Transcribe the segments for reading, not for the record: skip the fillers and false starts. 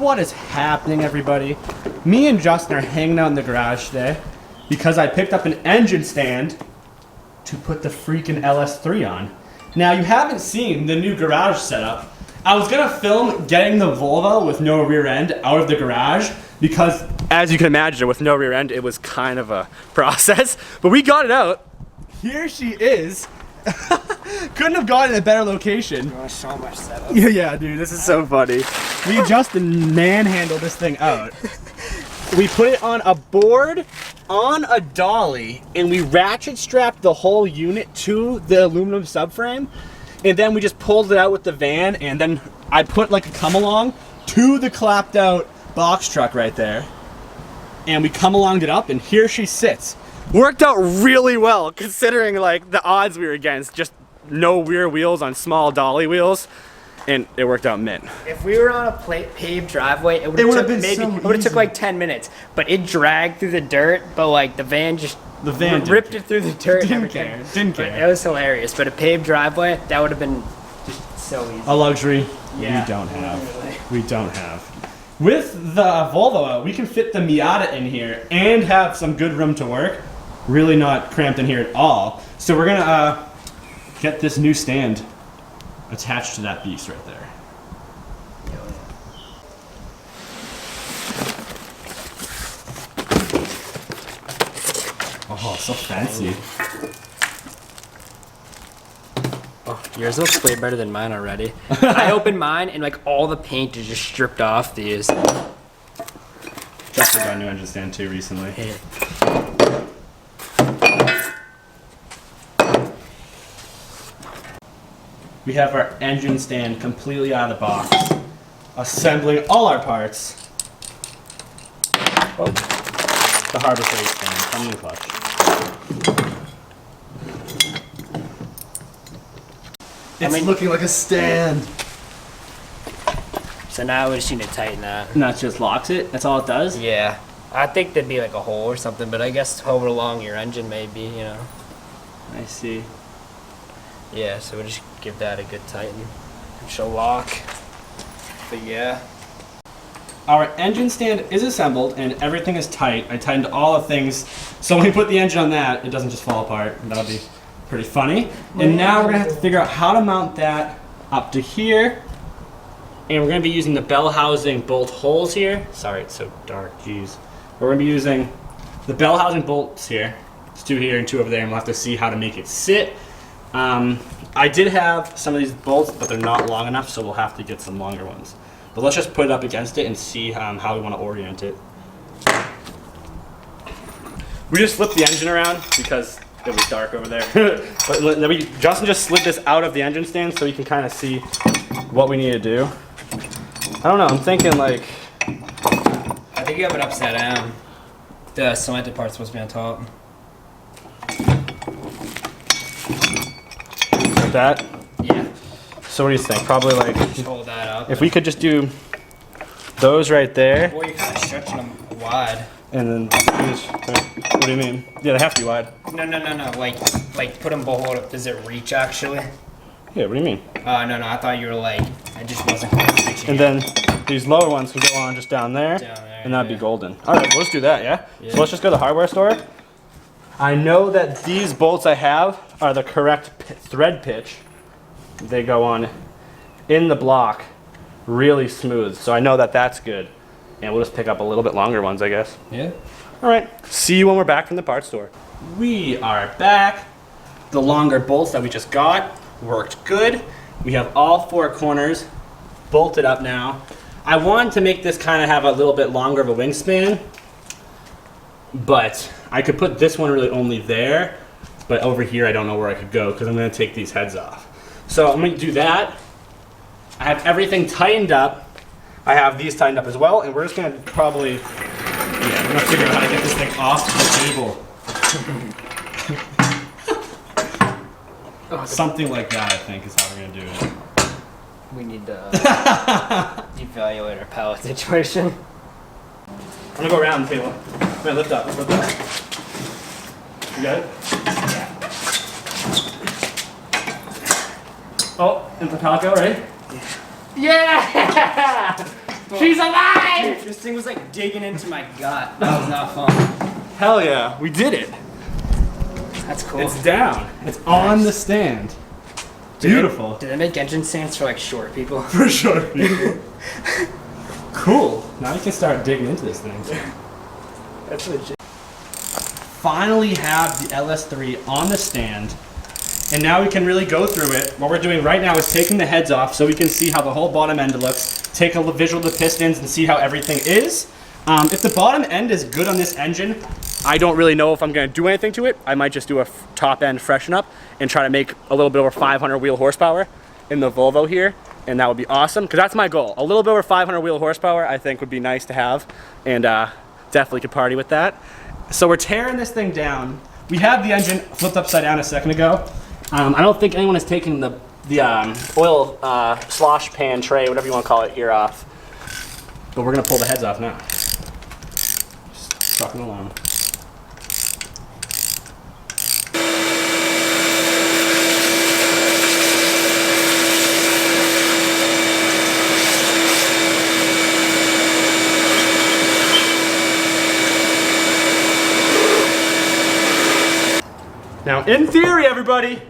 what is happening, everybody? Me and Justin are hanging out in the garage today because I picked up an engine stand to put the freaking Ls3 on. Now, you haven't seen the new garage setup. I was gonna film getting the Volvo with no rear end out of the garage because, as you can imagine, with no rear end, it was kind of a process, but we got it out. Here she is. Couldn't have gotten in a better location. You want to show my setup? Yeah, dude, this is so funny. We just manhandled this thing out. We put it on a board, on a dolly, and we ratchet strapped the whole unit to the aluminum subframe, and then we just pulled it out with the van, and then I put like a come-along to the clapped out box truck right there, and we come-alonged it up, and here she sits. Worked out really well, considering like the odds we were against, just no rear wheels on small dolly wheels, and it worked out mint. If we were on a paved driveway, it would have took like 10 minutes, but it dragged through the dirt, but like the van ripped it through the dirt. Didn't care. It was hilarious, but a paved driveway, that would have been just so easy. A luxury Yeah. we don't have. We don't have. With the Volvo, we can fit the Miata in here and have some good room to work. Really not cramped in here at all. So we're gonna get this new stand attached to that beast right there. Oh, so fancy. Oh, yours looks way better than mine already. I opened mine and like all the paint is just stripped off these. Just got a new engine stand too recently. Hey. We have our engine stand completely out of the box, assembling all our parts. Oh, the harvester stand coming in clutch. It's looking like a stand. So now we just need to tighten that. And that just locks it? That's all it does? Yeah. I think there'd be like a hole or something, but I guess however long your engine may be, you know. I see. Yeah, so we'll just give that a good tighten. It should lock. But yeah. Our engine stand is assembled and everything is tight. I tightened all the things, so when we put the engine on that, it doesn't just fall apart. That would be pretty funny. And now we're gonna have to figure out how to mount that up to here. And we're gonna be using the bell housing bolt holes here. Sorry, it's so dark, jeez. We're gonna be using the bell housing bolts here. It's 2 here and 2 over there, and we'll have to see how to make it sit. I did have some of these bolts, but they're not long enough, so we'll have to get some longer ones. But let's just put it up against it and see how we want to orient it. We just flipped the engine around because it was dark over there. But then Justin just slid this out of the engine stand so you can kind of see what we need to do. I don't know, I'm thinking like... I think you have it upside down. The cemented part's supposed to be on top. Like that? Yeah. So what do you think? Probably like... Just hold that up. If we could just do those right there. Boy, you're kind of stretching them wide. And then what do you mean? Yeah, they have to be wide. No. Like put them both up. Does it reach actually? Yeah, what do you mean? No. I thought you were like, I just wasn't quite reaching. And then these lower ones can go on just down there and that'd be golden. All right, well, let's do that, yeah? So let's just go to the hardware store. I know that these bolts I have are the correct thread pitch. They go on in the block really smooth, so I know that that's good. And we'll just pick up a little bit longer ones, I guess. Yeah. All right, see you when we're back from the parts store. We are back. The longer bolts that we just got worked good. We have all 4 corners bolted up now. I wanted to make this kind of have a little bit longer of a wingspan, but I could put this one really only there, but over here I don't know where I could go because I'm going to take these heads off. So I'm going to do that. I have everything tightened up. I have these tightened up as well, and we're just going to probably, we're going to figure out how to get this thing off the table. Something like that, I think, is how we're going to do it. We need to evaluate our pallet situation. I'm going to go around the table. I'm going to lift up. Let's lift up. You got it? Yeah. Oh, and the pallet go, right? Yeah! She's alive! This thing was like digging into my gut. That was not fun. Hell yeah, we did it. That's cool. It's down. It's on the stand. Beautiful. Do they make engine stands for like short people? For short people. Cool. Now you can start digging into this thing. That's legit. Finally have the LS3 on the stand. And now we can really go through it. What we're doing right now is taking the heads off so we can see how the whole bottom end looks. Take a visual of the pistons and see how everything is. If the bottom end is good on this engine, I don't really know if I'm gonna do anything to it. I might just do a top end freshen up and try to make a little bit over 500 wheel horsepower in the Volvo here. And that would be awesome, because that's my goal. A little bit over 500 wheel horsepower I think would be nice to have, and definitely could party with that. So we're tearing this thing down. We had the engine flipped upside down a second ago. I don't think anyone has taken the oil slosh pan tray, whatever you want to call it, here off. But we're gonna pull the heads off now. Just trucking along. Now, in theory, everybody,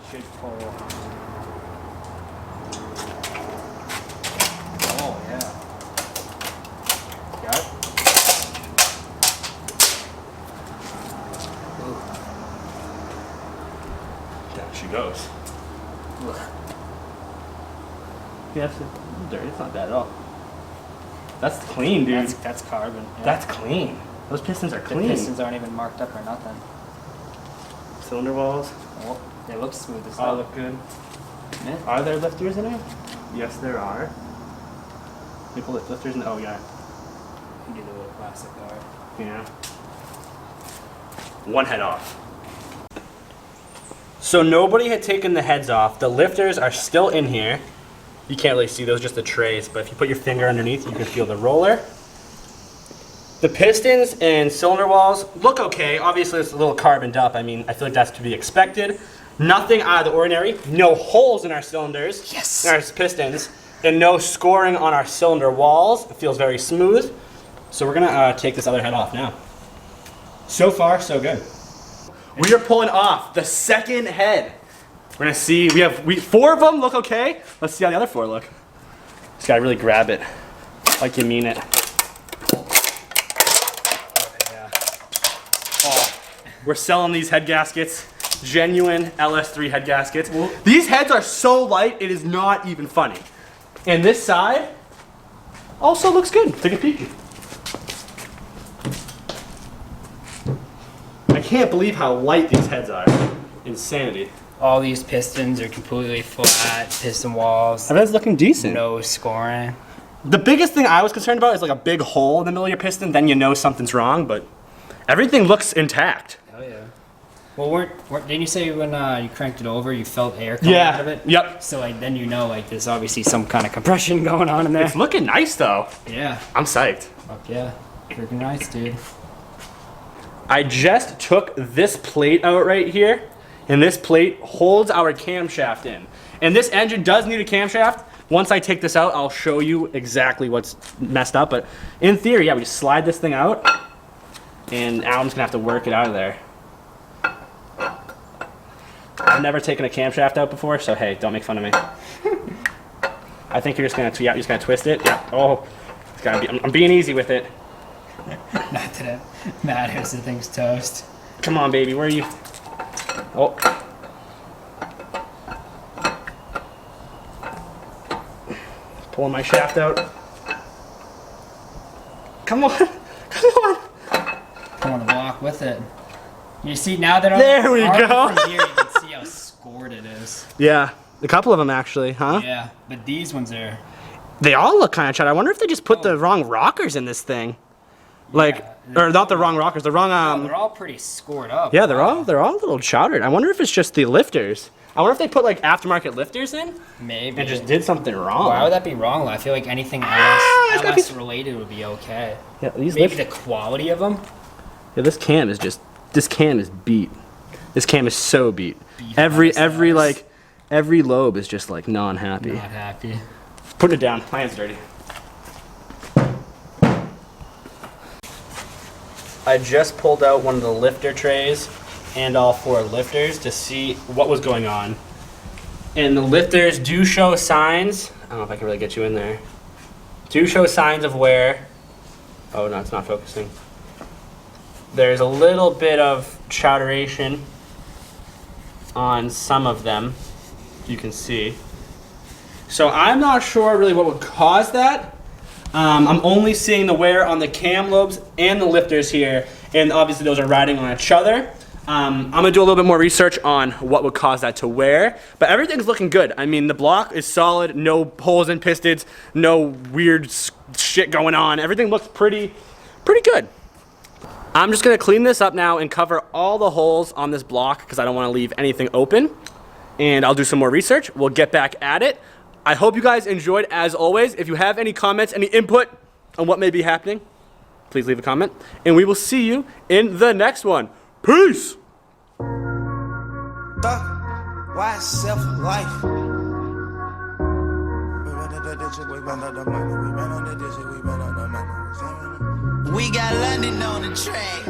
Should pull. Oh yeah. Got it? down she goes. Yeah, it's dirty. It's not bad at all. That's clean, dude. That's carbon. Yeah. That's clean. Those pistons are The clean. pistons aren't even marked up or nothing. Cylinder walls. Oh, they look smooth as All hell. look good. Yeah. Are there lifters in it? Yes, there are. People with lifters in. Oh yeah. You do the little plastic guard. Yeah. One head off. So nobody had taken the heads off. The lifters are still in here. You can't really see those, just the trays, but if you put your finger underneath, you can feel the roller. The pistons and cylinder walls look okay. Obviously, it's a little carboned up. I mean, I feel like that's to be expected. Nothing out of the ordinary. No holes in our cylinders, Yes. in our pistons, and no scoring on our cylinder walls. It feels very smooth. So we're gonna take this other head off now. So far, so good. We are pulling off the second head. We're gonna see, four of them look okay. Let's see how the other four look. Just gotta really grab it like you mean it. Yeah. Oh, we're selling these head gaskets. Genuine LS3 head gaskets. These heads are so light, it is not even funny. And this side also looks good. Take a peek. I can't believe how light these heads are. Insanity. All these pistons are completely flat. Piston walls. Everything's looking decent. No scoring. The biggest thing I was concerned about is like a big hole in the middle of your piston, then you know something's wrong, but everything looks intact. Oh yeah. Well, didn't you say when you cranked it over, you felt air coming out of it? Yep. So like then you know like there's obviously some kind of compression going on in there. It's looking nice though. Yeah. I'm psyched. Fuck yeah. Freaking nice, dude. I just took this plate out right here, and this plate holds our camshaft in. And this engine does need a camshaft. Once I take this out, I'll show you exactly what's messed up. But in theory, yeah, we just slide this thing out, and Alan's gonna have to work it out of there. I've never taken a camshaft out before, so hey, don't make fun of me. I think you're just gonna, you're just gonna twist it. Yeah. Oh, it's gotta be. I'm being easy with it. Not that it matters. The thing's toast. Come on, baby. Where are you? Oh. Pulling my shaft out. Come on. Come on. Come on, walk with it. You see now that There we go. from here, you can see how scored it is. Yeah. A couple of them actually, huh? Yeah, but these ones are. They all look kind of chatty. I wonder if they just put the wrong rockers in this thing. Like, or not the wrong rockers, the wrong, they're all pretty scored up. yeah, they're all a little chowdered. I wonder if it's just the lifters. I wonder if they put like aftermarket lifters in Maybe. and just did something wrong. Why would that be wrong? I feel like anything it's gotta LS be- related would be okay. Yeah, these Maybe lift- the quality of them. Yeah, this cam is beat. This cam is so beat. Beat Every by the stars. like every lobe is just like non-happy. Not happy. Putting it down. My hand's dirty. I just pulled out one of the lifter trays and all 4 lifters to see what was going on. And the lifters do show signs. I don't know if I can really get you in there. Do show signs of wear. Oh no, it's not focusing. There's a little bit of chowderation on some of them, you can see. So I'm not sure really what would cause that. I'm only seeing the wear on the cam lobes and the lifters here, and obviously those are riding on each other. I'm gonna do a little bit more research on what would cause that to wear, but everything's looking good. I mean, the block is solid, no holes in pistons, no weird shit going on. Everything looks pretty good. I'm just gonna clean this up now and cover all the holes on this block because I don't wanna leave anything open. And I'll do some more research. We'll get back at it. I hope you guys enjoyed as always. If you have any comments, any input on what may be happening, please leave a comment. And we will see you in the next one. Peace! Why self-life? We got London on the track.